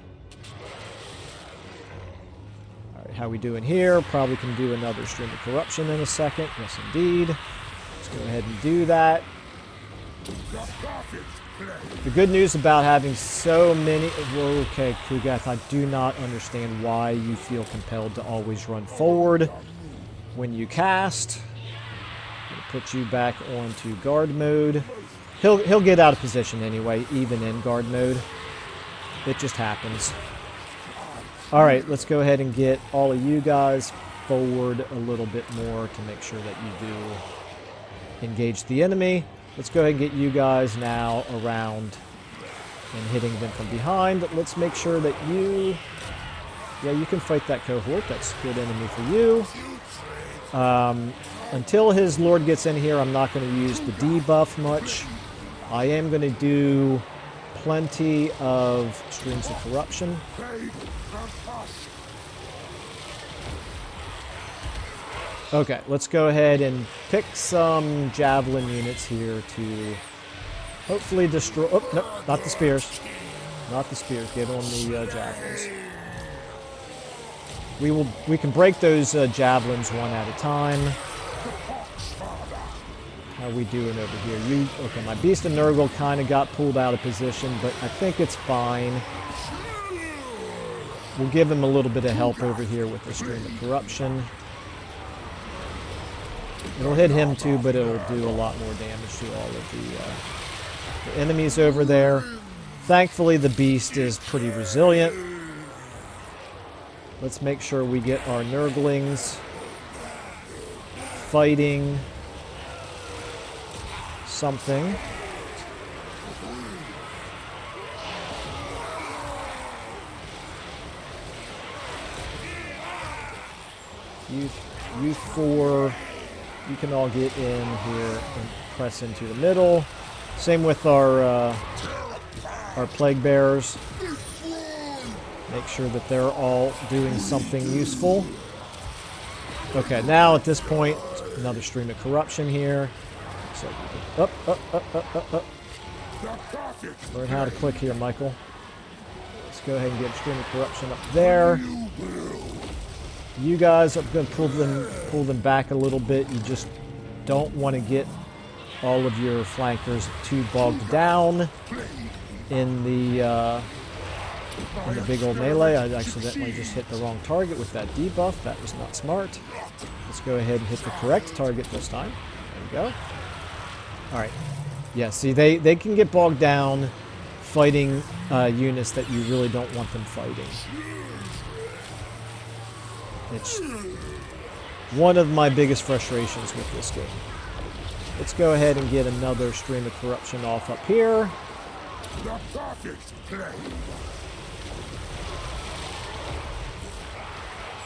Alright, how we doing here? Probably can do another stream of corruption in a second. Yes, indeed. Let's go ahead and do that. The good news about having so many... Whoa, okay, Kugath, I do not understand why you feel compelled to always run forward when you cast. I'm going to put you back onto guard mode. He'll get out of position anyway, even in guard mode. It just happens. Alright, let's go ahead and get all of you guys forward a little bit more to make sure that you do engage the enemy. Let's go ahead and get you guys now around and hitting them from behind. Let's make sure that you... Yeah, you can fight that cohort. That's a good enemy for you. Until his lord gets in here, I'm not going to use the debuff much. I am going to do plenty of streams of corruption. Okay, let's go ahead and pick some javelin units here to hopefully destroy... Oh, no, not the spears. Not the spears. Get on the javelins. We can break those javelins one at a time. How are we doing over here? Okay, my Beast of Nurgle kind of got pulled out of position, but I think it's fine. We'll give him a little bit of help over here with the stream of corruption. It'll hit him too, but it'll do a lot more damage to all of the enemies over there. Thankfully, the Beast is pretty resilient. Let's make sure we get our Nurglings fighting something. You four, you can all get in here and press into the middle. Same with our plague bearers. Make sure that they're all doing something useful. Okay, now at this point, another stream of corruption here. So up. Learn how to click here, Michael. Let's go ahead and get a stream of corruption up there. You guys, I'm going to pull them back a little bit. You just don't want to get all of your flankers too bogged down in the big old melee. I accidentally just hit the wrong target with that debuff. That was not smart. Let's go ahead and hit the correct target this time. There we go. All right. Yeah, see, they can get bogged down fighting units that you really don't want them fighting. It's one of my biggest frustrations with this game. Let's go ahead and get another stream of corruption off up here.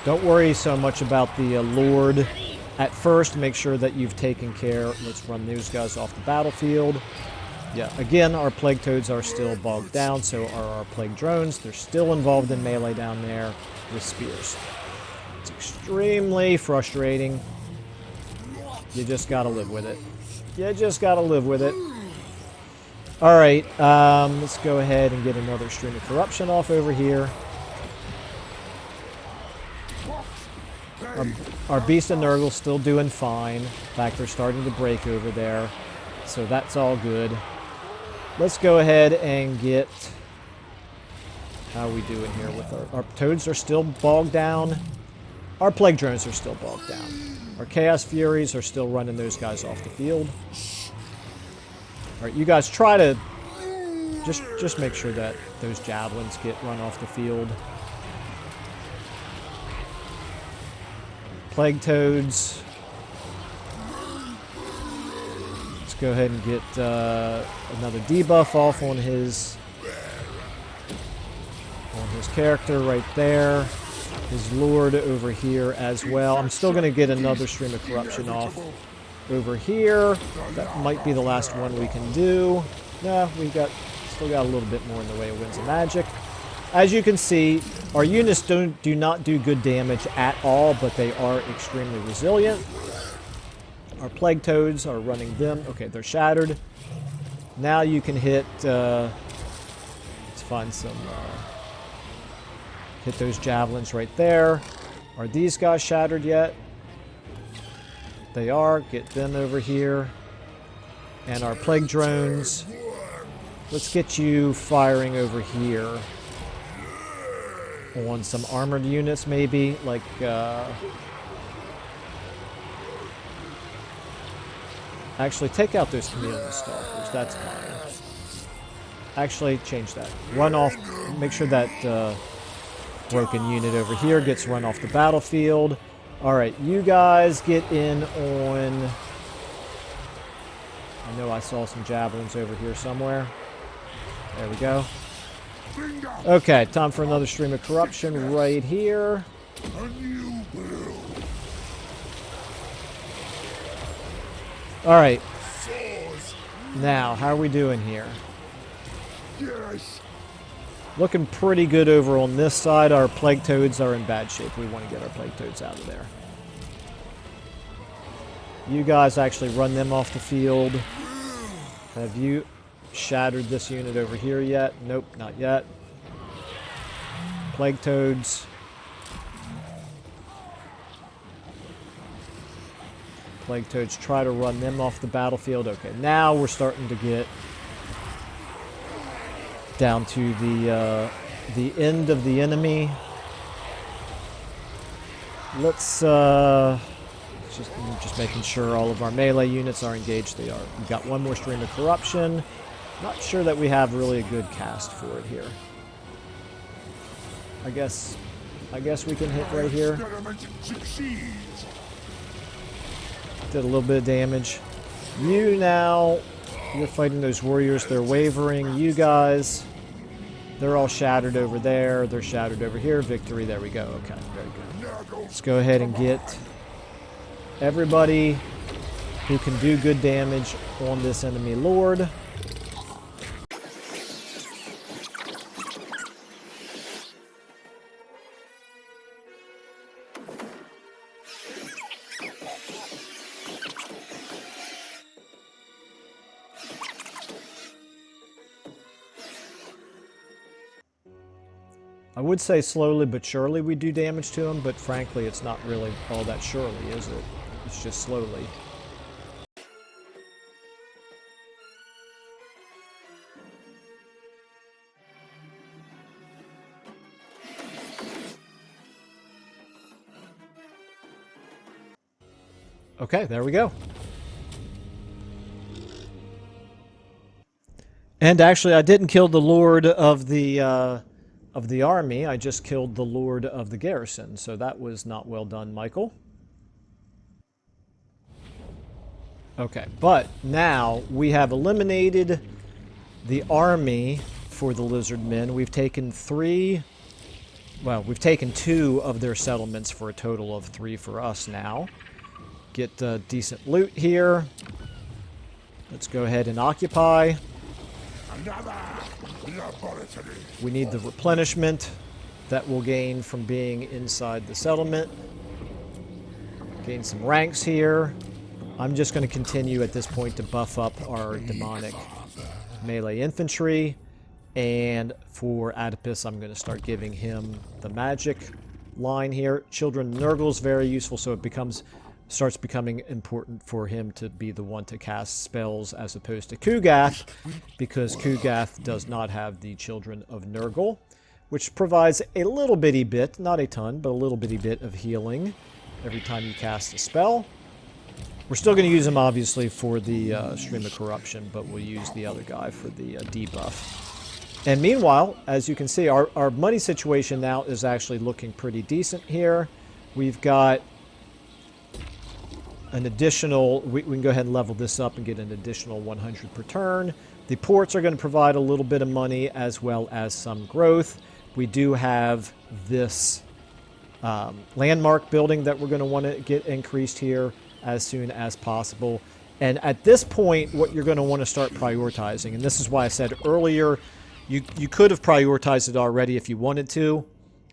Don't worry so much about the Lord at first. Make sure that you've taken care. Let's run those guys off the battlefield. Yeah, again, our plague toads are still bogged down, so are our plague drones. They're still involved in melee down there with spears. It's extremely frustrating. You just gotta live with it. You just gotta live with it. Alright, let's go ahead and get another stream of corruption off over here. Our Beast and Nurgle's still doing fine. In fact, they're starting to break over there. So that's all good. Let's go ahead and get... How are we doing here with our toads are still bogged down. Our plague drones are still bogged down. Our Chaos Furies are still running those guys off the field. Alright, you guys try to just make sure that those javelins get run off the field. Plague toads. Let's go ahead and get another debuff off on his character right there. His Lord over here as well. I'm still going to get another stream of corruption off over here. That might be the last one we can do. No, still got a little bit more in the way of winds of magic. As you can see, our units do not do good damage at all, but they are extremely resilient. Our plague toads are running them. Okay, they're shattered. Now you can hit. Let's find some. Hit those javelins right there. Are these guys shattered yet? They are. Get them over here. And our plague drones. Let's get you firing over here. On some armored units, maybe. Like, actually, take out those chameleon stalkers. That's fine. Actually, change that. Run off. Make sure that... broken unit over here gets run off the battlefield. Alright, you guys get in on... I know I saw some javelins over here somewhere. There we go. Okay, time for another stream of corruption right here. Alright. Now, how are we doing here? Yes. Looking pretty good over on this side. Our plague toads are in bad shape. We want to get our plague toads out of there. You guys actually run them off the field. Have you shattered this unit over here yet? Nope, not yet. Plague toads. Plague toads, try to run them off the battlefield. Okay, now we're starting to get down to the end of the enemy. Let's just making sure all of our melee units are engaged. They are. We've got one more stream of corruption. Not sure that we have really a good cast for it here. I guess I guess we can hit right here. Experiment succeeds. Did a little bit of damage. You now, you're fighting those warriors. They're wavering. You guys, they're all shattered over there. They're shattered over here. Victory. There we go. Okay, very good. Let's go ahead and get everybody who can do good damage on this enemy lord. I would say slowly but surely we do damage to him, but frankly it's not really all that surely, is it? It's just slowly. Okay, there we go. And actually I didn't kill the lord of the army, I just killed the lord of the garrison, so that was not well done, Michael. Okay, but now we have eliminated the army for the lizard men. We've taken we've taken 2 of their settlements for a total of 3 for us now. Get decent loot here. Let's go ahead and occupy. We need the replenishment that we'll gain from being inside the settlement. Gain some ranks here. I'm just going to continue at this point to buff up our demonic melee infantry. And for Oedipus, I'm going to start giving him the magic line here. Children Nurgle's very useful, so it starts becoming important for him to be the one to cast spells as opposed to Kugath, because Kugath does not have the Children of Nurgle, which provides a little bitty bit, not a ton, but a little bitty bit of healing every time you cast a spell. We're still going to use him, obviously, for the Stream of Corruption, but we'll use the other guy for the debuff. And meanwhile, as you can see, our money situation now is actually looking pretty decent here. We've got an additional, we can go ahead and level this up and get an additional 100 per turn. The ports are going to provide a little bit of money as well as some growth. We do have this landmark building that we're going to want to get increased here as soon as possible. And at this point, what you're going to want to start prioritizing, and this is why I said earlier, you could have prioritized it already if you wanted to.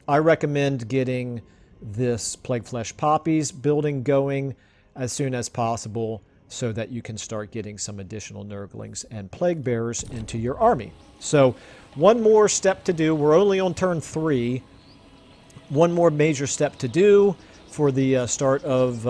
I recommend getting this Plague Flesh Poppies building going as soon as possible so that you can start getting some additional Nurglings and Plague Bearers into your army. So one more step to do. We're only on turn 3. One more major step to do for the start of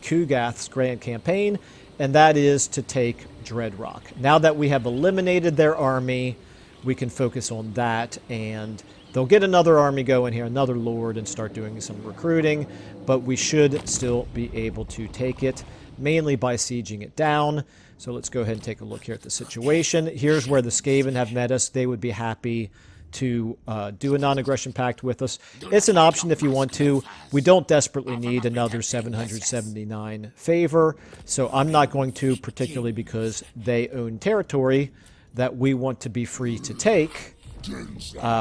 Kugath's grand campaign, and that is to take Dreadrock. Now that we have eliminated their army, we can focus on that, and they'll get another army going here, another lord, and start doing some recruiting, but we should still be able to take it, mainly by sieging it down. So let's go ahead and take a look here at the situation. Here's where the Skaven have met us. They would be happy to do a non-aggression pact with us. It's an option if you want to. We don't desperately need another 779 favor, so I'm not going to, particularly because they own territory that we want to be free to take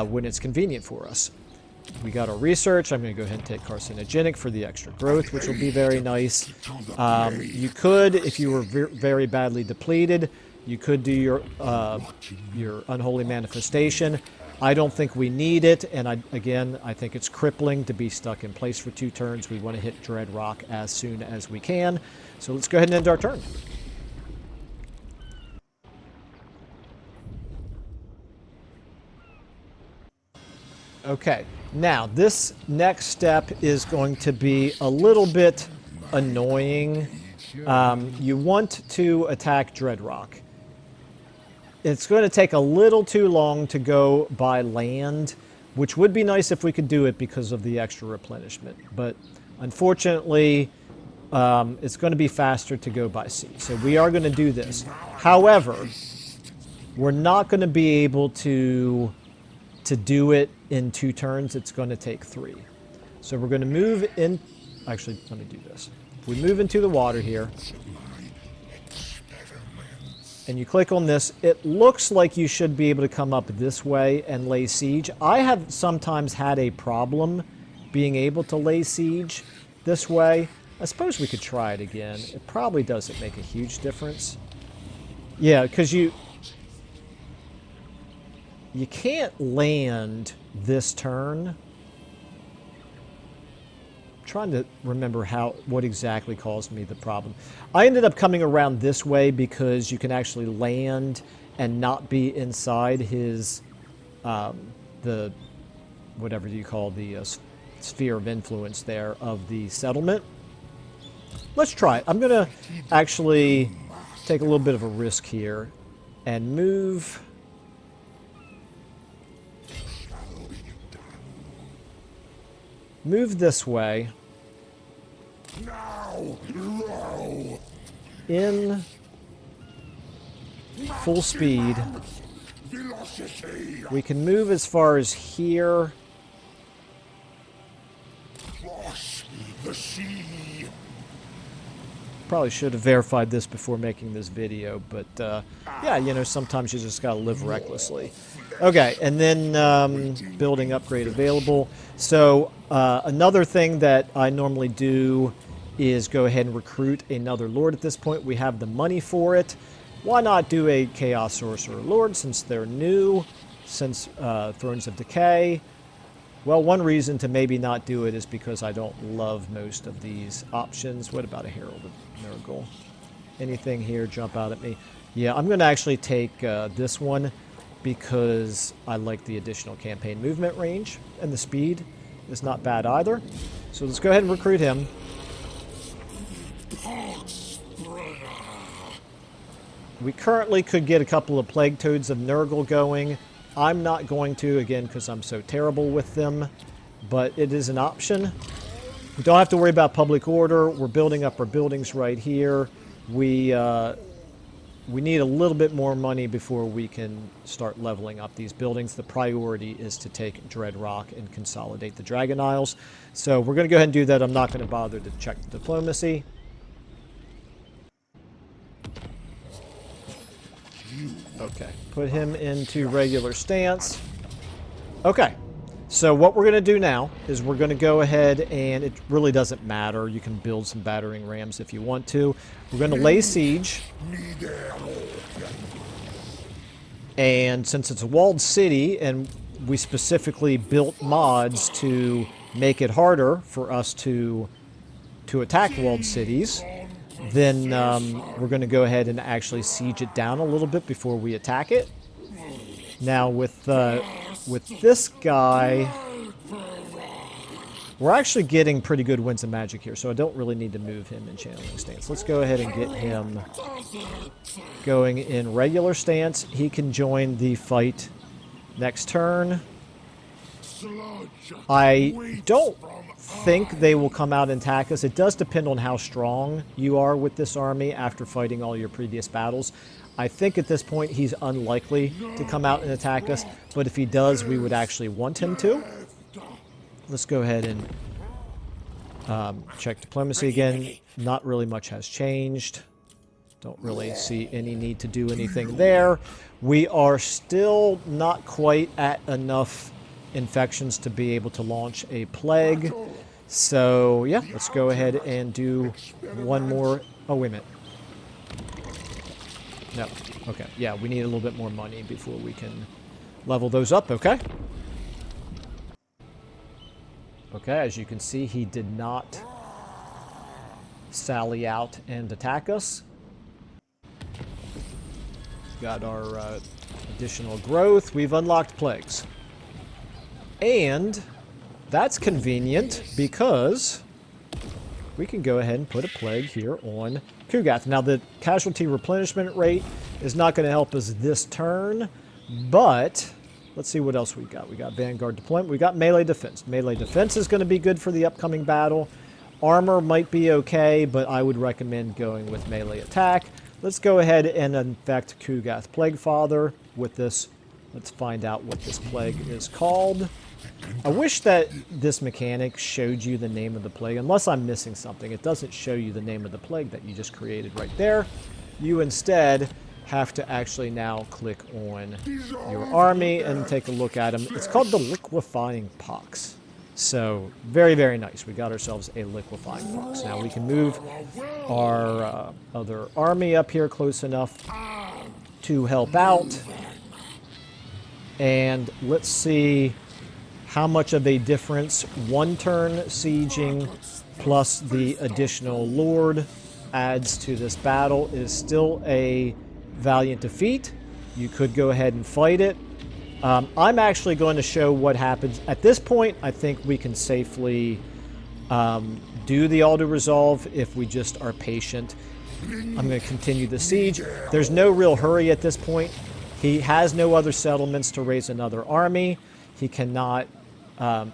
when it's convenient for us. We got our research. I'm going to go ahead and take carcinogenic for the extra growth, which will be very nice. You could, if you were very badly depleted, you could do your unholy manifestation. I don't think we need it, and I think it's crippling to be stuck in place for 2 turns. We want to hit Dreadrock as soon as we can. So let's go ahead and end our turn. Okay, now this next step is going to be a little bit annoying. You want to attack Dreadrock. It's going to take a little too long to go by land, which would be nice if we could do it because of the extra replenishment. But unfortunately, it's going to be faster to go by sea. So we are going to do this. However, we're not going to be able to do it in 2 turns, it's going to take 3. So we're going to move in. Actually, let me do this. If we move into the water here, and you click on this, it looks like you should be able to come up this way and lay siege. I have sometimes had a problem being able to lay siege this way. I suppose we could try it again. It probably doesn't make a huge difference. Yeah, because you can't land this turn. I'm trying to remember what exactly caused me the problem. I ended up coming around this way because you can actually land and not be inside his the whatever you call the sphere of influence there of the settlement. Let's try it. I'm going to actually take a little bit of a risk here and move. Move this way. In full speed. We can move as far as here. The sea. Probably should have verified this before making this video, but yeah, you know, sometimes you just gotta live recklessly. Okay, and then building upgrade available. So another thing that I normally do is go ahead and recruit another lord at this point. We have the money for it. Why not do a Chaos Sorcerer Lord since they're new, since Thrones of Decay? Well, one reason to maybe not do it is because I don't love most of these options. What about a Herald of Nurgle? Anything here jump out at me? Yeah, I'm going to actually take this one because I like the additional campaign movement range, and the speed is not bad either. So let's go ahead and recruit him. We currently could get a couple of Plague Toads of Nurgle going. I'm not going to, again, because I'm so terrible with them, but it is an option. We don't have to worry about public order. We're building up our buildings right here. We need a little bit more money before we can start leveling up these buildings. The priority is to take Dreadrock and consolidate the Dragon Isles. So we're going to go ahead and do that. I'm not going to bother to check the diplomacy. Okay, put him into regular stance. Okay, so what we're going to do now is we're going to go ahead, and it really doesn't matter. You can build some battering rams if you want to. We're going to lay siege. And since it's a walled city, and we specifically built mods to make it harder for us to attack walled cities, then we're going to go ahead and actually siege it down a little bit before we attack it. Now with this guy, we're actually getting pretty good winds of magic here, so I don't really need to move him in channeling stance. Let's go ahead and get him going in regular stance. He can join the fight next turn. I don't think they will come out and attack us. It does depend on how strong you are with this army after fighting all your previous battles. I think at this point he's unlikely to come out and attack us, but if he does, we would actually want him to. Let's go ahead and check diplomacy again. Not really much has changed. Don't really see any need to do anything there. We are still not quite at enough infections to be able to launch a plague. So, yeah, let's go ahead and do one more. Oh, wait a minute. No. Okay. Yeah, we need a little bit more money before we can level those up, okay? Okay, as you can see, he did not sally out and attack us. Got our additional growth. We've unlocked plagues. And that's convenient because we can go ahead and put a plague here on Kugath. Now, the casualty replenishment rate is not going to help us this turn, but let's see what else we got. We got Vanguard deployment. We got melee defense. Melee defense is going to be good for the upcoming battle. Armor might be okay, but I would recommend going with melee attack. Let's go ahead and infect Kugath Plaguefather with this Let's find out what this plague is called. I wish that this mechanic showed you the name of the plague, unless I'm missing something. It doesn't show you the name of the plague that you just created right there. You instead have to actually now click on your army and take a look at them. It's called the Liquefying Pox. So, very, very nice. We got ourselves a Liquefying Pox. Now we can move our other army up here close enough to help out. And let's see how much of a difference one turn sieging plus the additional Lord adds to this battle. It is still a valiant defeat. You could go ahead and fight it. I'm actually going to show what happens. At this point, I think we can safely do the auto-resolve if we just are patient. I'm going to continue the siege. There's no real hurry at this point. He has no other settlements to raise another army. He cannot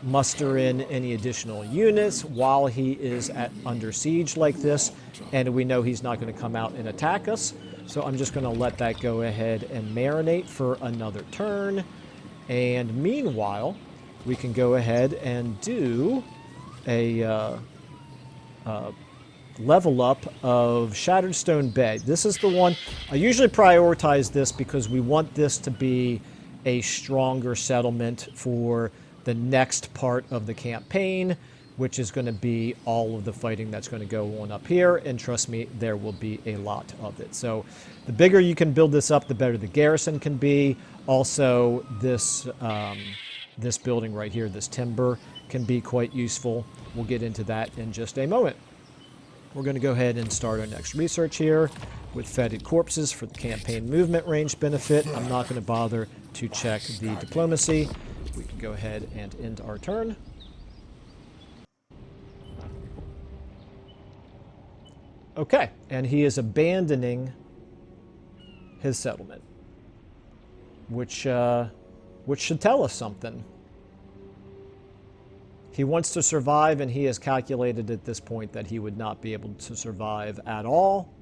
muster in any additional units while he is under siege like this. And we know he's not going to come out and attack us. So I'm just going to let that go ahead and marinate for another turn. And meanwhile, we can go ahead and do a level up of Shattered Stone Bay. This is the one. I usually prioritize this because we want this to be a stronger settlement for the next part of the campaign, which is going to be all of the fighting that's going to go on up here. And trust me, there will be a lot of it. So the bigger you can build this up, the better the garrison can be. Also, this building right here, this timber, can be quite useful. We'll get into that in just a moment. We're going to go ahead and start our next research here with Fetid Corpses for the campaign movement range benefit. I'm not going to bother to check the diplomacy. We can go ahead and end our turn. Okay, and he is abandoning his settlement, which should tell us something. He wants to survive, and he has calculated at this point that he would not be able to survive at all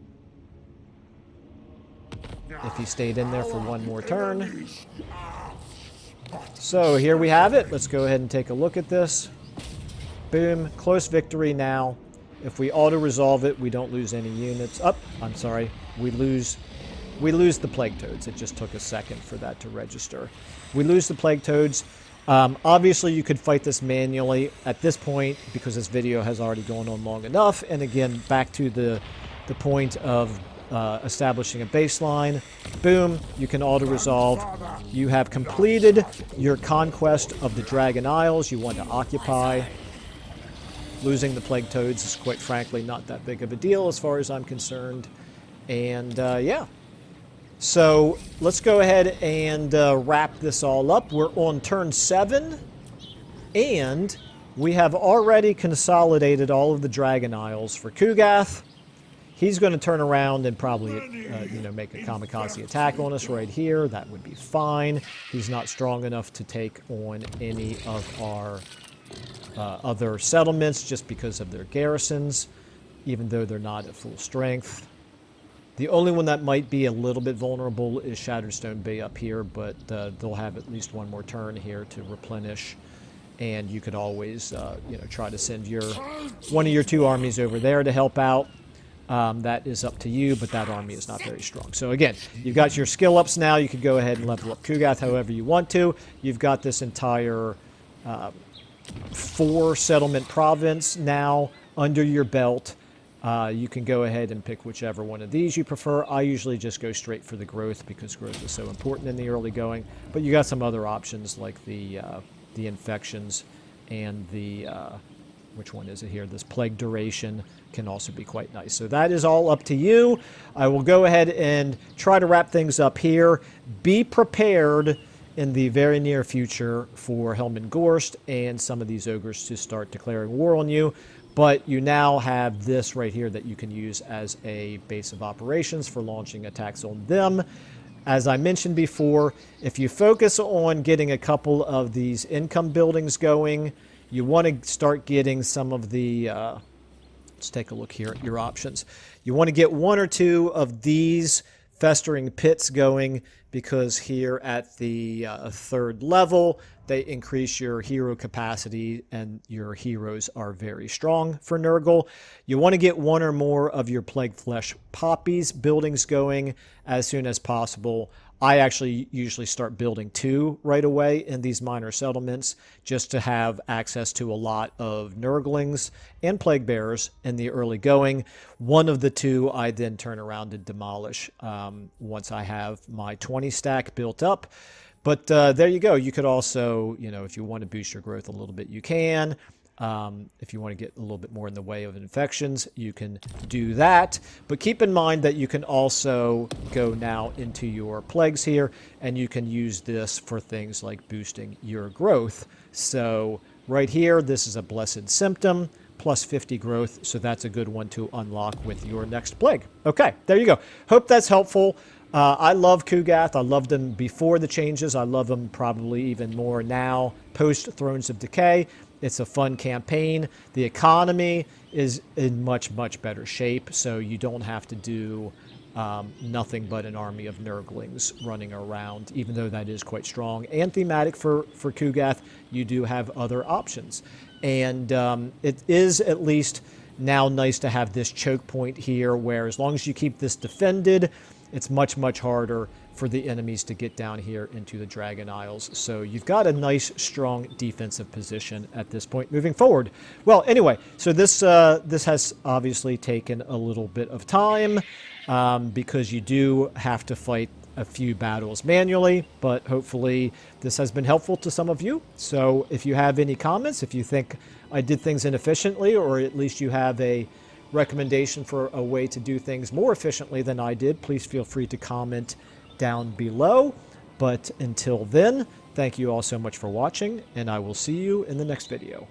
if he stayed in there for one more turn. So here we have it. Let's go ahead and take a look at this. Boom, close victory now. If we auto-resolve it, we don't lose any units. I'm sorry. We lose the Plague Toads. It just took a second for that to register. We lose the Plague Toads. Obviously, you could fight this manually at this point because this video has already gone on long enough. And again, back to the point of establishing a baseline. Boom, you can auto-resolve. You have completed your conquest of the Dragon Isles you want to occupy. Losing the Plague Toads is quite frankly not that big of a deal as far as I'm concerned. And yeah. So let's go ahead and wrap this all up. We're on turn 7. And we have already consolidated all of the Dragon Isles for Kugath. He's going to turn around and probably, make a kamikaze attack on us right here. That would be fine. He's not strong enough to take on any of our other settlements just because of their garrisons, even though they're not at full strength. The only one that might be a little bit vulnerable is Shattered Stone Bay up here, but they'll have at least one more turn here to replenish. And you could always, try to send one of your 2 armies over there to help out. That is up to you, but that army is not very strong. So again, you've got your skill ups now. You could go ahead and level up Kugath however you want to. You've got this entire 4 settlement province now under your belt. You can go ahead and pick whichever one of these you prefer. I usually just go straight for the growth because growth is so important in the early going. But you got some other options like the infections and the which one is it here? This plague duration can also be quite nice. So that is all up to you. I will go ahead and try to wrap things up here. Be prepared in the very near future for Helman Gorst and some of these ogres to start declaring war on you. But you now have this right here that you can use as a base of operations for launching attacks on them. As I mentioned before, if you focus on getting a couple of these income buildings going, you want to start getting some of the, let's take a look here at your options. You want to get 1 or 2 of these festering pits going, because here at the third level, they increase your hero capacity and your heroes are very strong for Nurgle. You want to get one or more of your Plague Flesh Poppies buildings going as soon as possible. I actually usually start building 2 right away in these minor settlements just to have access to a lot of Nurglings and Plague Bearers in the early going. One of the 2 I then turn around and demolish once I have my 20 stack built up. But there you go. You could also, if you want to boost your growth a little bit, you can. If you want to get a little bit more in the way of infections, you can do that. But keep in mind that you can also go now into your plagues here, and you can use this for things like boosting your growth. So right here, this is a blessed symptom, plus 50 growth, so that's a good one to unlock with your next plague. Okay, there you go. Hope that's helpful. I love Kugath. I loved them before the changes. I love them probably even more now, post Thrones of Decay. It's a fun campaign. The economy is in much, much better shape, so you don't have to do nothing but an army of Nurglings running around, even though that is quite strong. And thematic for Kugath, you do have other options. And it is at least now nice to have this choke point here, where as long as you keep this defended, it's much, much harder for the enemies to get down here into the Dragon Isles. So you've got a nice, strong defensive position at this point moving forward. Well, anyway, so this has obviously taken a little bit of time because you do have to fight a few battles manually, but hopefully this has been helpful to some of you. So if you have any comments, if you think I did things inefficiently, or at least you have a recommendation for a way to do things more efficiently than I did, please feel free to comment down below. But until then, thank you all so much for watching, and I will see you in the next video.